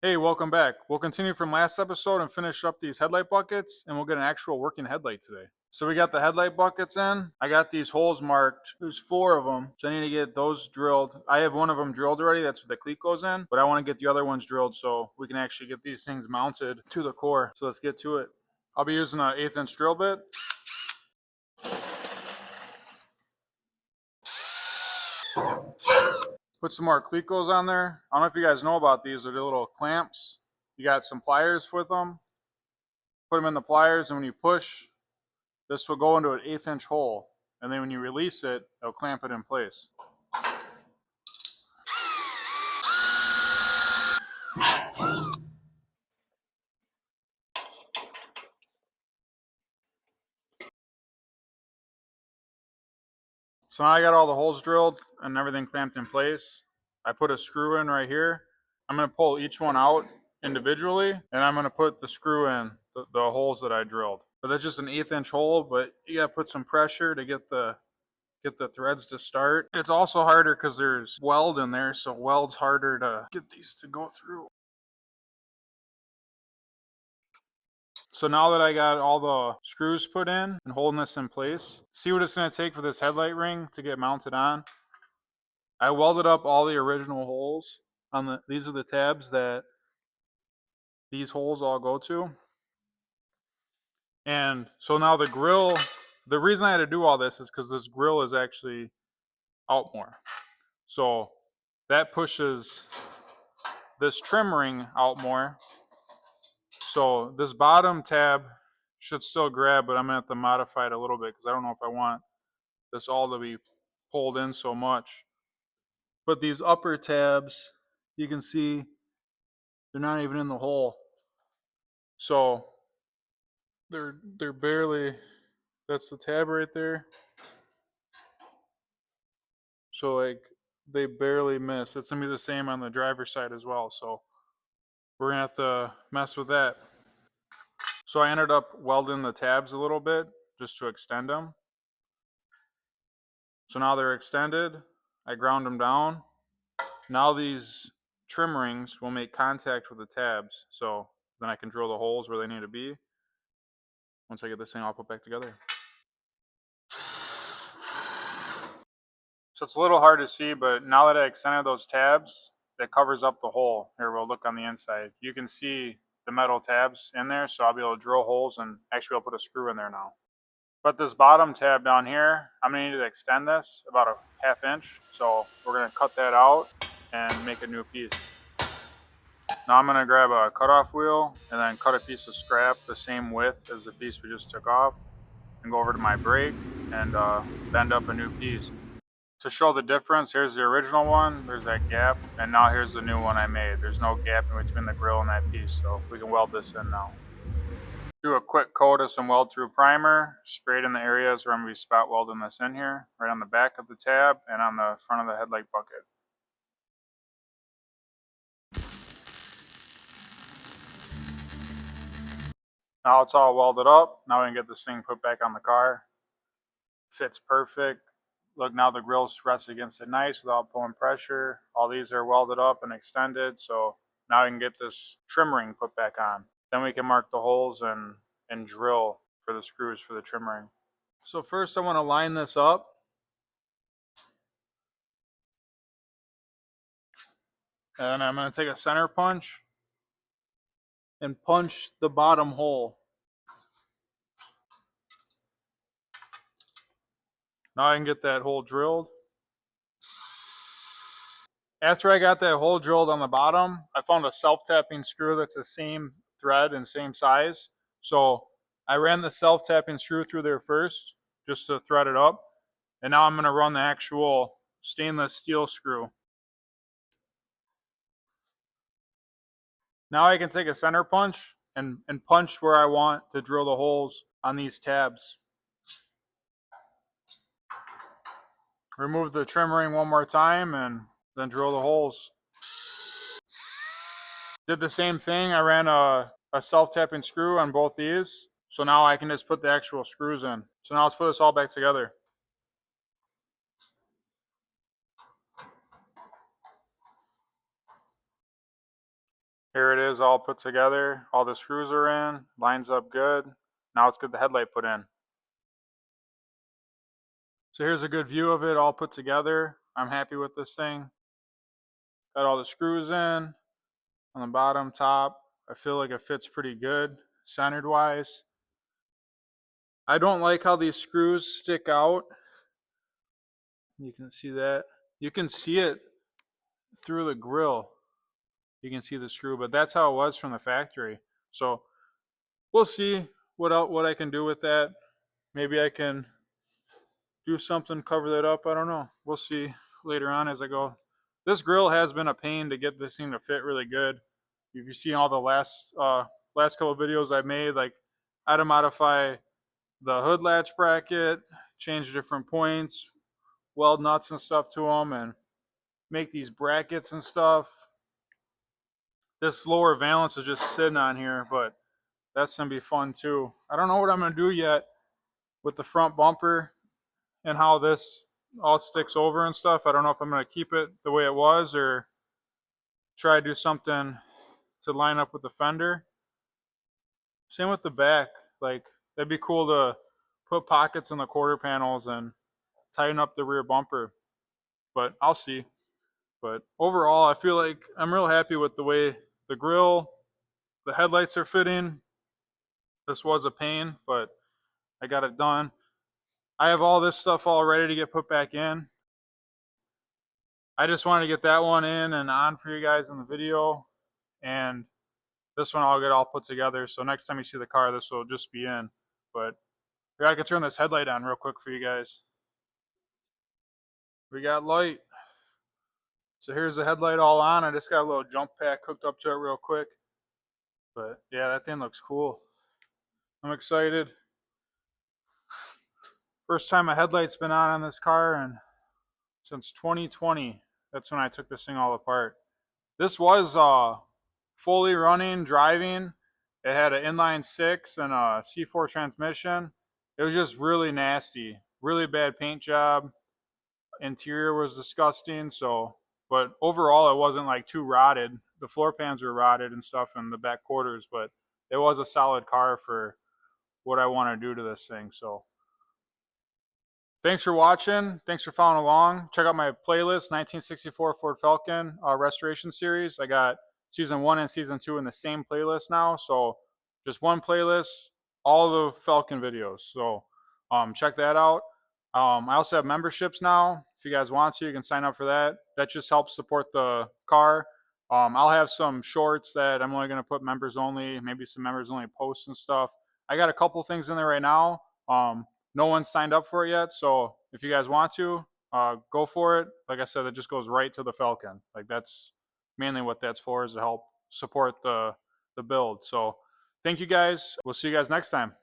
Hey, welcome back. We'll continue from last episode and finish up these headlight buckets, and we'll get an actual working headlight today. So we got the headlight buckets in. I got these holes marked. There's 4 of them, so I need to get those drilled. I have one of them drilled already. That's what the Cleco's in, but I want to get the other ones drilled so we can actually get these things mounted to the core. So let's get to it. I'll be using an 1/8 inch drill bit. Put some more Clecos on there. I don't know if you guys know about these. They're the little clamps. You got some pliers with them. Put them in the pliers, and when you push, this will go into an 1/8 inch hole. And then when you release it, it'll clamp it in place. So now I got all the holes drilled and everything clamped in place. I put a screw in right here. I'm going to pull each one out individually, and I'm going to put the screw in the holes that I drilled. So that's just an 1/8 inch hole, but you got to put some pressure to get the threads to start. It's also harder because there's weld in there, so weld's harder to get these to go through. So now that I got all the screws put in and holding this in place, see what it's going to take for this headlight ring to get mounted on. I welded up all the original holes on these are the tabs that these holes all go to. And so now the grill, the reason I had to do all this is because this grill is actually out more. So that pushes this trim ring out more. So this bottom tab should still grab, but I'm going to have to modify it a little bit because I don't know if I want this all to be pulled in so much. But these upper tabs, you can see they're not even in the hole. So they're barely, that's the tab right there. So like they barely miss. It's gonna be the same on the driver's side as well. So we're gonna have to mess with that. So I ended up welding the tabs a little bit just to extend them. So now they're extended. I ground them down. Now these trim rings will make contact with the tabs. So then I can drill the holes where they need to be once I get this thing all put back together. So it's a little hard to see, but now that I extended those tabs, that covers up the hole. Here, we'll look on the inside. You can see the metal tabs in there, so I'll be able to drill holes and actually I'll put a screw in there now. But this bottom tab down here, I'm going to need to extend this about a 1/2 inch. So we're going to cut that out and make a new piece. Now I'm going to grab a cutoff wheel and then cut a piece of scrap the same width as the piece we just took off and go over to my brake and bend up a new piece. To show the difference, here's the original one, there's that gap, and now here's the new one I made. There's no gap in between the grill and that piece, so we can weld this in now. Do a quick coat of some weld through primer, spray it in the areas where I'm going to be spot welding this in here, right on the back of the tab and on the front of the headlight bucket. Now it's all welded up. Now we can get this thing put back on the car. Fits perfect. Look, now the grill rests against it nice without pulling pressure. All these are welded up and extended, so now we can get this trim ring put back on. Then we can mark the holes and drill for the screws for the trim ring. So first I want to line this up. And I'm going to take a center punch and punch the bottom hole. Now I can get that hole drilled. After I got that hole drilled on the bottom, I found a self-tapping screw that's the same thread and same size. So I ran the self-tapping screw through there first, just to thread it up. And now I'm going to run the actual stainless steel screw. Now I can take a center punch and punch where I want to drill the holes on these tabs. Remove the trim ring one more time and then drill the holes. Did the same thing. I ran a self-tapping screw on both these. So now I can just put the actual screws in. So now let's put this all back together. Here it is all put together. All the screws are in, lines up good. Now let's get the headlight put in. So here's a good view of it all put together. I'm happy with this thing. Got all the screws in on the bottom, top. I feel like it fits pretty good centered wise. I don't like how these screws stick out. You can see that. You can see it through the grill. You can see the screw, but that's how it was from the factory. So we'll see what I can do with that. Maybe I can do something, cover that up. I don't know. We'll see later on as I go. This grill has been a pain to get this thing to fit really good. If you see all the last couple of videos I've made, like I had to modify the hood latch bracket, change different points, weld nuts and stuff to them, and make these brackets and stuff. This lower valance is just sitting on here, but that's gonna be fun too. I don't know what I'm gonna do yet with the front bumper and how this all sticks over and stuff. I don't know if I'm gonna keep it the way it was or try to do something to line up with the fender. Same with the back. Like, that'd be cool to put pockets in the quarter panels and tighten up the rear bumper. But I'll see. But overall, I feel like I'm real happy with the way the grill, the headlights are fitting. This was a pain, but I got it done. I have all this stuff all ready to get put back in. I just wanted to get that one in and on for you guys in the video. And this one I'll get all put together. So next time you see the car, this will just be in. But yeah, I can turn this headlight on real quick for you guys. We got light. So here's the headlight all on. I just got a little jump pack hooked up to it real quick. But yeah, that thing looks cool. I'm excited. First time a headlight's been on this car and since 2020. That's when I took this thing all apart. This was fully running, driving. It had an inline 6 and a C4 transmission. It was just really nasty. Really bad paint job. Interior was disgusting. So, but overall it wasn't like too rotted. The floor pans were rotted and stuff in the back quarters, but it was a solid car for what I want to do to this thing. So thanks for watching. Thanks for following along. Check out my playlist, 1964 Ford Falcon restoration series. I got season 1 and season 2 in the same playlist now. So just one playlist, all the Falcon videos. So check that out. I also have memberships now. If you guys want to, you can sign up for that. That just helps support the car. I'll have some shorts that I'm only going to put members only, maybe some members only posts and stuff. I got a couple things in there right now. No one's signed up for it yet, so if you guys want to, go for it. Like I said, it just goes right to the Falcon. Like, that's mainly what that's for, is to help support the build. So thank you guys. We'll see you guys next time.